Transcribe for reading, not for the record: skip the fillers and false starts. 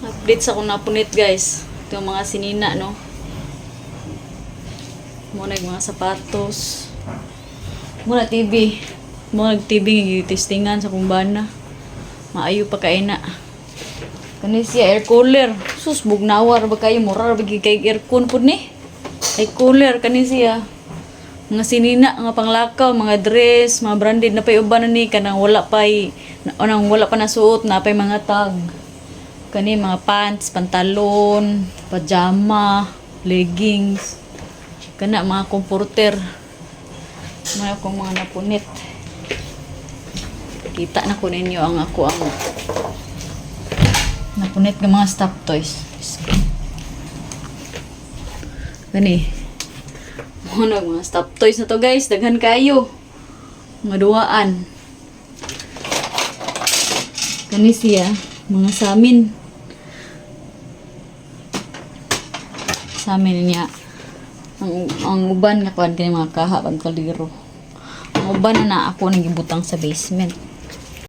Update sa akong napunit guys. Ito yung mga sinina no. Muna yung mga sapatos. Muna TV. Muna TV testingan sa kumbana. Maayo pa kaina. Kani siya air cooler. Sus bugnawar ba kayo mura ba kay aircon pud ni? Air cooler kani siya. Mga sinina, mga panglakaw, mga dress, mga branded na pay uban na ni kanang wala pa nasuot na pay mga tag. Kani mga pants, pantalon, pajama, leggings. Kana mga comforter. Mga akong mga napunit. Kita na ko ninyo ang napunit ng mga stuffed toys. Gani. Mga stuffed toys na to guys. Daghan kayo. Mga duwaan. Gani siya. Mga samin. Samin niya. Ang uban nga kuan kani mga kaha pag kaliro. Ang uban na ako nagibutang sa basement.